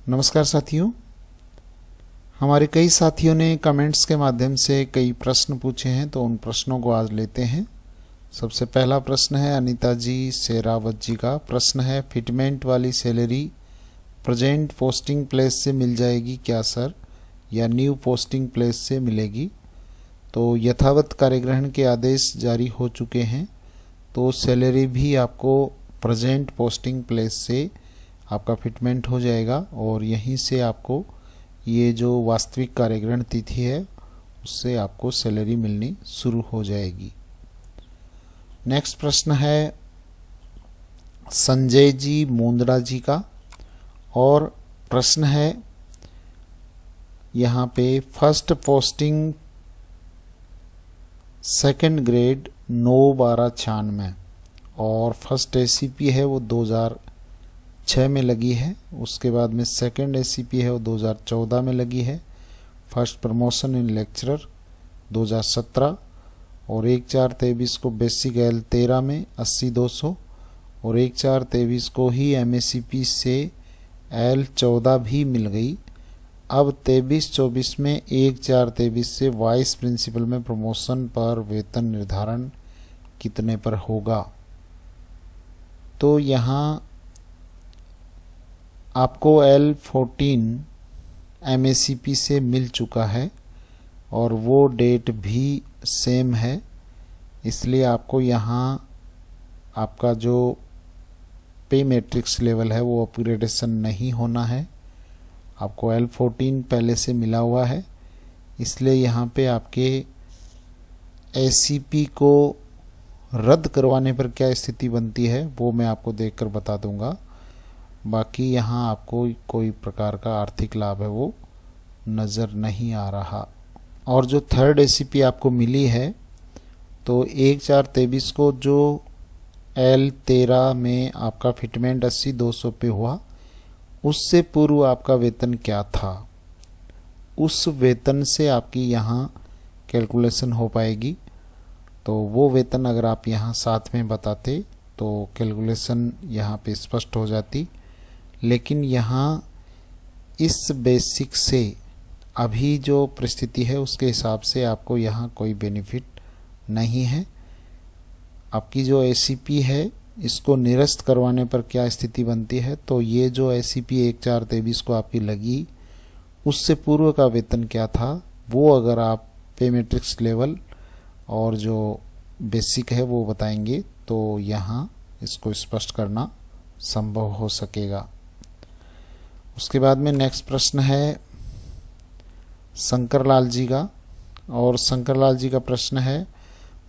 नमस्कार साथियों, हमारे कई साथियों ने कमेंट्स के माध्यम से कई प्रश्न पूछे हैं, तो उन प्रश्नों को आज लेते हैं। सबसे पहला प्रश्न है अनीता जी शेरावत जी का। प्रश्न है, फिटमेंट वाली सैलरी प्रेजेंट पोस्टिंग प्लेस से मिल जाएगी क्या सर, या न्यू पोस्टिंग प्लेस से मिलेगी? तो यथावत कार्यग्रहण के आदेश जारी हो चुके हैं, तो सैलरी भी आपको प्रेजेंट पोस्टिंग प्लेस से आपका फिटमेंट हो जाएगा और यहीं से आपको ये जो वास्तविक कार्यग्रहण तिथि है उससे आपको सैलरी मिलनी शुरू हो जाएगी। नेक्स्ट प्रश्न है संजय जी मुंद्रा जी का, और प्रश्न है यहाँ पे फर्स्ट पोस्टिंग सेकंड ग्रेड 9/12/96 और फर्स्ट एसीपी है वो 2006 में लगी है। उसके बाद में सेकंड एसीपी है वो 2014 में लगी है। फर्स्ट प्रमोशन इन लेक्चरर 2017 और 1/4/23 को बेसिक L13 में 80-200 और 1/4/23 को ही MACP से L14 भी मिल गई। अब 23-24 में 1/4/23 से वाइस प्रिंसिपल में प्रमोशन पर वेतन निर्धारण कितने पर होगा? तो यहाँ आपको L14 MACP से मिल चुका है और वो डेट भी सेम है, इसलिए आपको यहाँ आपका जो पे मैट्रिक्स लेवल है वो अपग्रेडेशन नहीं होना है। आपको L14 पहले से मिला हुआ है, इसलिए यहाँ पे आपके ACP को रद्द करवाने पर क्या स्थिति बनती है वो मैं आपको देखकर बता दूंगा। बाकी यहाँ आपको कोई प्रकार का आर्थिक लाभ है वो नज़र नहीं आ रहा। और जो थर्ड एसीपी आपको मिली है, तो 1/4/23 को जो L13 में आपका फिटमेंट 80-200 पे हुआ, उससे पूर्व आपका वेतन क्या था, उस वेतन से आपकी यहाँ कैलकुलेशन हो पाएगी। तो वो वेतन अगर आप यहाँ साथ में बताते तो कैलकुलेशन यहाँ पे स्पष्ट हो जाती, लेकिन यहाँ इस बेसिक से अभी जो परिस्थिति है उसके हिसाब से आपको यहाँ कोई बेनिफिट नहीं है। आपकी जो ACP है इसको निरस्त करवाने पर क्या स्थिति बनती है, तो ये जो ACP 1/4/23 को आपकी लगी उससे पूर्व का वेतन क्या था वो अगर आप पे मैट्रिक्स लेवल और जो बेसिक है वो बताएंगे तो यहाँ इसको स्पष्ट करना संभव हो सकेगा। उसके बाद में नेक्स्ट प्रश्न है शंकरलाल जी का, और शंकरलाल जी का प्रश्न है,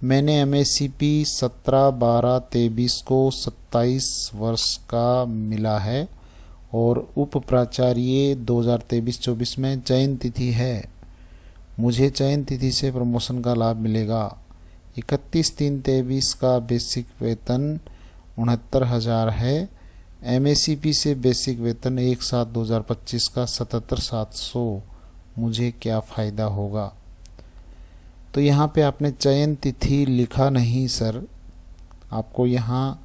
मैंने MACP 17/12/23 को 27 वर्ष का मिला है और उप प्राचार्य 2023-24 में चयन तिथि है। मुझे चयन तिथि से प्रमोशन का लाभ मिलेगा। 31/3/23 का बेसिक वेतन 69,000 है। MACP से बेसिक वेतन 1/7/2025 का 77,700। मुझे क्या फ़ायदा होगा? तो यहाँ पे आपने चयन तिथि लिखा नहीं सर, आपको यहाँ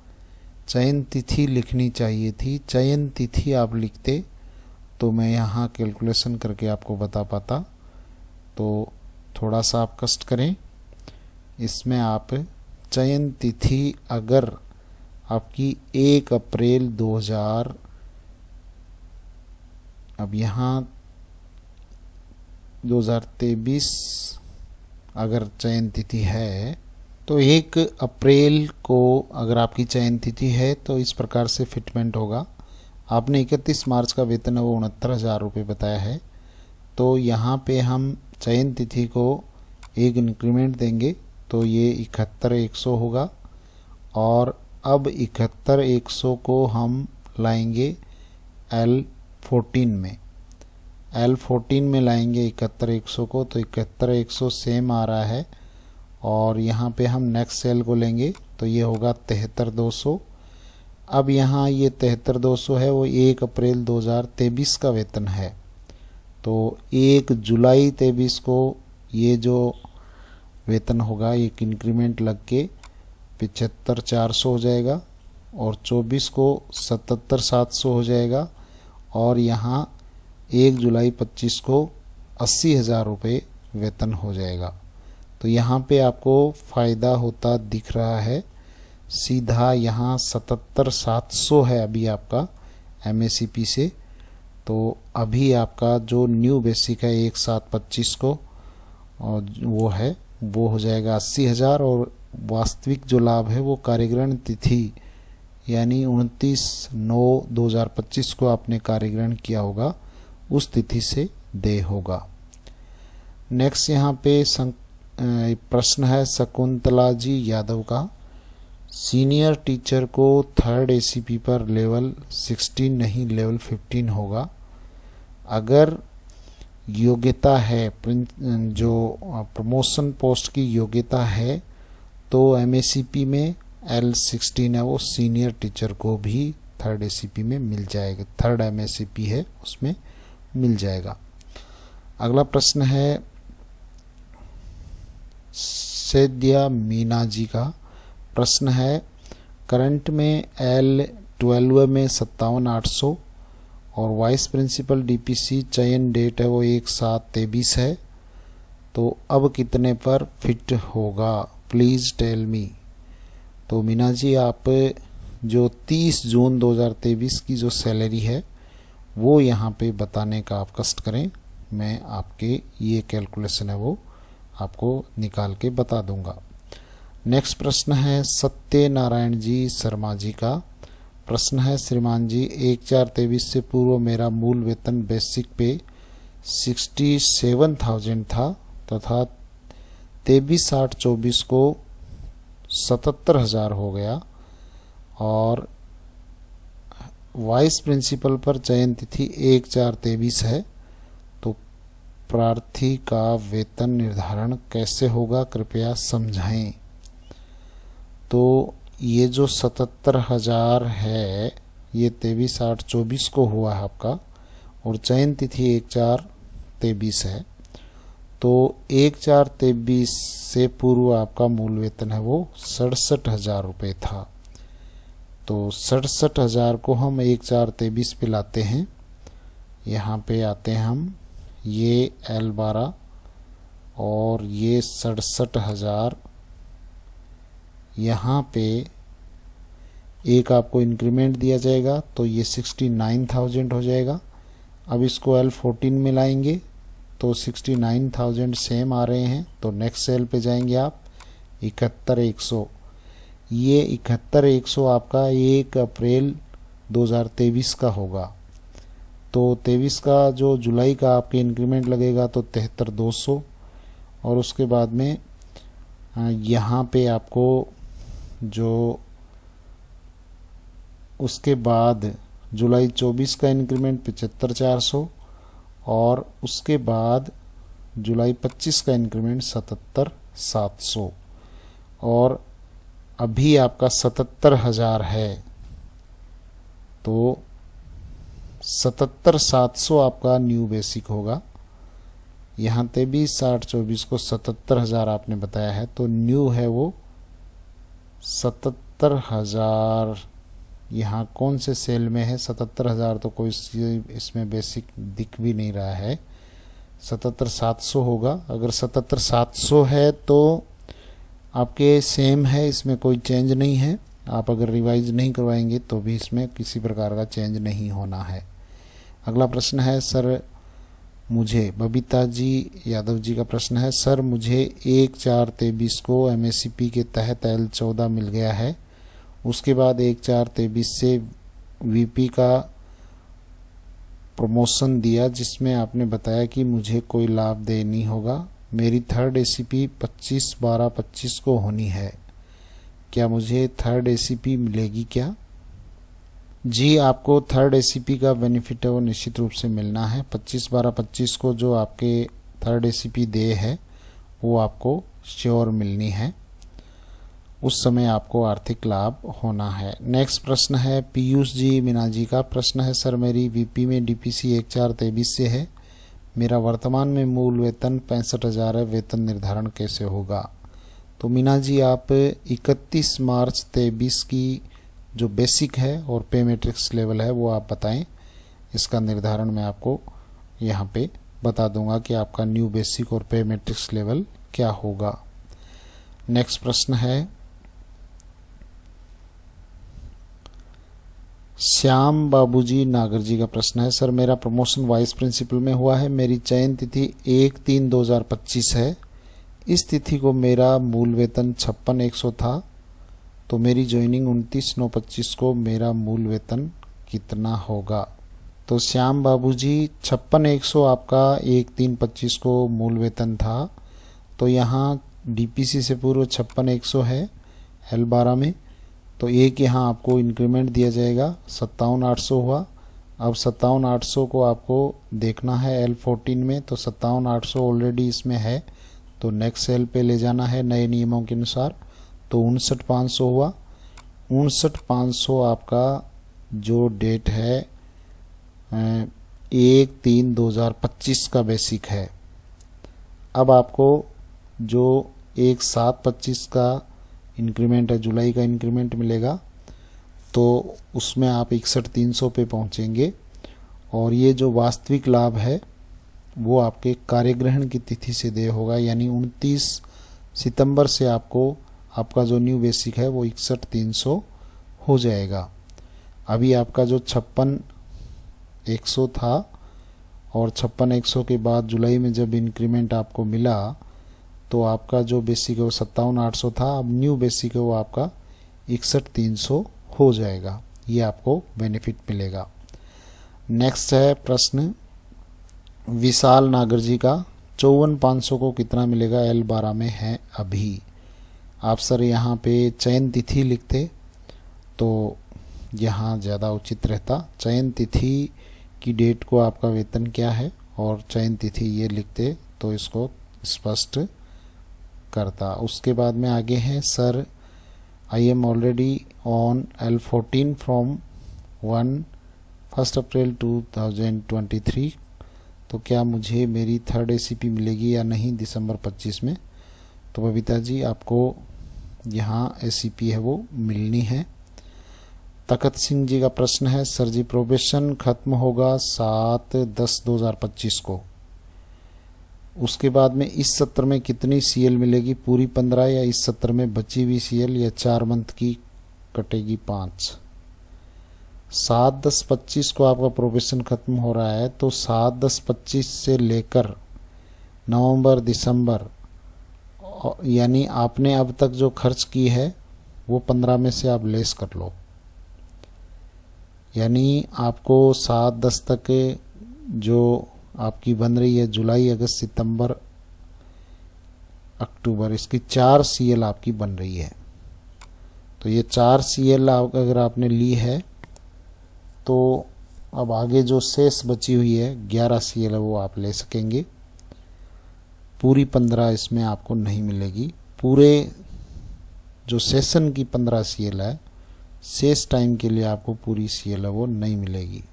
चयन तिथि लिखनी चाहिए थी। चयन तिथि आप लिखते तो मैं यहाँ कैलकुलेशन करके आपको बता पाता। तो थोड़ा सा आप कष्ट करें, इसमें आप चयन तिथि अगर आपकी 1 अप्रैल 2000, अब यहाँ 2023 अगर चयन तिथि है तो 1 अप्रैल को अगर आपकी चयन तिथि है तो इस प्रकार से फिटमेंट होगा। आपने 31 मार्च का वेतन है वो 69,000 रुपये बताया है, तो यहाँ पे हम चयन तिथि को एक इंक्रीमेंट देंगे तो ये 71,100 होगा। और अब 71,100 को हम लाएंगे L14 में, L14 में लाएंगे 71,100 को, तो 71,100 सेम आ रहा है। और यहाँ पे हम नेक्स्ट सेल को लेंगे तो ये होगा 73,200। अब यहाँ ये 73,200 है वो 1 अप्रैल 2023 का वेतन है, तो 1 जुलाई 23 को ये जो वेतन होगा एक इंक्रीमेंट लग के 75,400 हो जाएगा और 24 को 77,700 हो जाएगा और यहाँ 1 जुलाई 25 को 80,000 रुपये वेतन हो जाएगा। तो यहाँ पे आपको फ़ायदा होता दिख रहा है सीधा। यहाँ 77,700 है अभी आपका MACP से। तो अभी आपका जो न्यू बेसिक है 1/7/25 को और वो हो जाएगा 80,000। और वास्तविक जो लाभ है वो कार्यग्रहण तिथि यानी 29/9/2025 को आपने कार्यग्रहण किया होगा, उस तिथि से देय होगा। नेक्स्ट यहाँ पे प्रश्न है शकुंतला जी यादव का। सीनियर टीचर को 3rd ACP पर लेवल 16 नहीं लेवल 15 होगा। अगर योग्यता है, जो प्रमोशन पोस्ट की योग्यता है, तो MACP में L16 है वो सीनियर टीचर को भी 3rd ACP में मिल जाएगा। 3rd MACP है उसमें मिल जाएगा। अगला प्रश्न है सैद्या मीना जी का। प्रश्न है करंट में L12 में 57,800 और वाइस प्रिंसिपल DPC चयन डेट है वो 1/7/23 है। तो अब कितने पर फिट होगा, प्लीज़ टेल मी। तो मीना जी आप जो 30 जून 2023 की जो सैलरी है वो यहाँ पे बताने का आप कष्ट करें। मैं आपके ये कैलकुलेशन है वो आपको निकाल के बता दूंगा। नेक्स्ट प्रश्न है सत्यनारायण जी शर्मा जी का। प्रश्न है श्रीमान जी 1/4/23 से पूर्व मेरा मूल वेतन बेसिक पे 67,000 था तथा 23/8/24 को 77,000 हो गया और वाइस प्रिंसिपल पर चयन तिथि 1/4/23 है। तो प्रार्थी का वेतन निर्धारण कैसे होगा, कृपया समझाएं। तो ये जो 77,000 है ये 23/8/24 को हुआ है आपका और चयन तिथि 1/4/23 है। तो 1/4/23 से पूर्व आपका मूल वेतन है वो 67,000 रुपये था। तो 67,000 को हम 1/4/23 पे लाते हैं। यहाँ पे आते हैं हम, ये L12 और ये 67,000। यहाँ पे एक आपको इंक्रीमेंट दिया जाएगा तो ये 69,000 हो जाएगा। अब इसको L14 में लाएंगे तो 69,000 सेम आ रहे हैं। तो नेक्स्ट सेल पे जाएंगे आप 71,100। ये 71,100 आपका 1 अप्रैल 2023 का होगा। तो 23 का जो जुलाई का आपके इंक्रीमेंट लगेगा तो 73,200 और उसके बाद में यहाँ पे आपको जो उसके बाद जुलाई 24 का इंक्रीमेंट 75,400 और उसके बाद जुलाई 25 का इंक्रीमेंट 77,700 और अभी आपका 77,000 है। तो 77,700 आपका न्यू बेसिक होगा। यहाँ 23/8/24 को 77,000 आपने बताया है तो न्यू है वो 77,000। यहाँ कौन से सेल में है 77,000? तो कोई इसमें बेसिक दिख भी नहीं रहा है। 77,700 होगा। अगर 77,700 है तो आपके सेम है, इसमें कोई चेंज नहीं है। आप अगर रिवाइज नहीं करवाएंगे तो भी इसमें किसी प्रकार का चेंज नहीं होना है। अगला प्रश्न है सर मुझे, बबीता जी यादव जी का प्रश्न है सर मुझे 1/4/23 को MACP के तहत L14 मिल गया है। उसके बाद 1/4/23 से VP का प्रमोशन दिया जिसमें आपने बताया कि मुझे कोई लाभ देय नहीं होगा। मेरी 3rd ACP 25/12/25 को होनी है। क्या मुझे 3rd ACP मिलेगी क्या? जी आपको 3rd ACP का बेनिफिट है वो निश्चित रूप से मिलना है। 25/12/25 को जो आपके 3rd ACP देय है वो आपको श्योर मिलनी है। उस समय आपको आर्थिक लाभ होना है। नेक्स्ट प्रश्न है पीयूष जी मीना जी का। प्रश्न है सर मेरी VP में DPC 1/4/23 से है। मेरा वर्तमान में मूल वेतन 65,000 है। वेतन निर्धारण कैसे होगा? तो मीना जी आप 31 मार्च 23 की जो बेसिक है और पे मैट्रिक्स लेवल है वो आप बताएं। इसका निर्धारण मैं आपको यहाँ पे बता दूंगा कि आपका न्यू बेसिक और पे मैट्रिक्स लेवल क्या होगा। नेक्स्ट प्रश्न है श्याम बाबूजी नागर जी का प्रश्न है, सर मेरा प्रमोशन वाइस प्रिंसिपल में हुआ है, मेरी चयन तिथि 1/3/2025 है। इस तिथि को मेरा मूल वेतन 56,100 था, तो मेरी ज्वाइनिंग 29/9/25 को मेरा मूल वेतन कितना होगा। तो श्याम बाबूजी 56,100 आपका 1/3/25 को मूल वेतन था, तो यहाँ डीपीसी से पूर्व 56,100 है L12 में, तो एक यहाँ आपको इंक्रीमेंट दिया जाएगा 57,800 हुआ। अब 57,800 को आपको देखना है L14 में, तो 57,800 ऑलरेडी इसमें है, तो नेक्स्ट सेल पे ले जाना है नए नियमों के अनुसार, तो 59,500 हुआ। 59,500 आपका जो डेट है 1/3/2025 का बेसिक है। अब आपको जो 1/7/25 का इंक्रीमेंट है, जुलाई का इंक्रीमेंट मिलेगा, तो उसमें आप 61,300 पे पहुंचेंगे। और ये जो वास्तविक लाभ है वो आपके कार्यग्रहण की तिथि से देय होगा, यानी 29 सितंबर से आपको आपका जो न्यू बेसिक है वो 61,300 हो जाएगा। अभी आपका जो 56,100 था और 56,100 के बाद जुलाई में जब इंक्रीमेंट आपको मिला तो आपका जो बेसिक है वो 57,800 था, अब न्यू बेसिक है वो आपका 61,300 हो जाएगा। ये आपको बेनिफिट मिलेगा। नेक्स्ट है प्रश्न विशाल नागर जी का, 54,500 को कितना मिलेगा L12 में है अभी। आप सर यहाँ पे चयन तिथि लिखते तो यहाँ ज़्यादा उचित रहता। चयन तिथि की डेट को आपका वेतन क्या है और चयन तिथि ये लिखते तो इसको स्पष्ट करता। उसके बाद में आगे हैं, sir I am already on L14 from 1 अप्रैल 2023, तो क्या मुझे मेरी 3rd ACP मिलेगी या नहीं दिसंबर 25 में। तो बबीता जी आपको यहाँ ACP है वो मिलनी है। तखत सिंह जी का प्रश्न है, सर जी प्रोबेशन खत्म होगा 7/10/2025 को, उसके बाद में इस सत्र में कितनी CL मिलेगी, पूरी 15 या इस सत्र में बची हुई CL या 4 मंथ की कटेगी 5। 7/10/25 को आपका प्रोबेशन खत्म हो रहा है, तो 7/10/25 से लेकर नवंबर दिसंबर यानी आपने अब तक जो खर्च की है वो 15 में से आप लेस कर लो, यानी आपको 7/10 तक जो आपकी बन रही है जुलाई अगस्त सितंबर अक्टूबर, इसकी 4 CL आपकी बन रही है। तो ये 4 CL अगर आपने ली है तो अब आगे जो शेष बची हुई है 11 CL है वो आप ले सकेंगे। पूरी 15 इसमें आपको नहीं मिलेगी। पूरे जो सेशन की 15 CL है, शेष टाइम के लिए आपको पूरी CL है वो नहीं मिलेगी।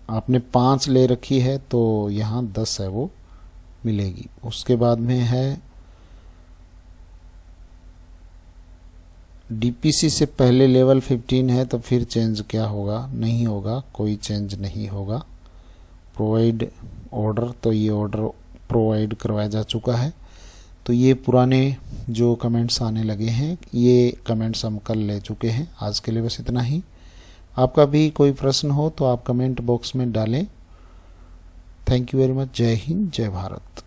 आपने 5 ले रखी है तो यहाँ 10 है वो मिलेगी। उसके बाद में है DPC से पहले लेवल 15 है तो फिर चेंज क्या होगा, नहीं होगा, कोई चेंज नहीं होगा। प्रोवाइड ऑर्डर, तो ये ऑर्डर प्रोवाइड करवाया जा चुका है। तो ये पुराने जो कमेंट्स आने लगे हैं ये कमेंट्स हम कल ले चुके हैं। आज के लिए बस इतना ही। आपका भी कोई प्रश्न हो तो आप कमेंट बॉक्स में डालें। Thank you very much. जय हिंद, जय भारत।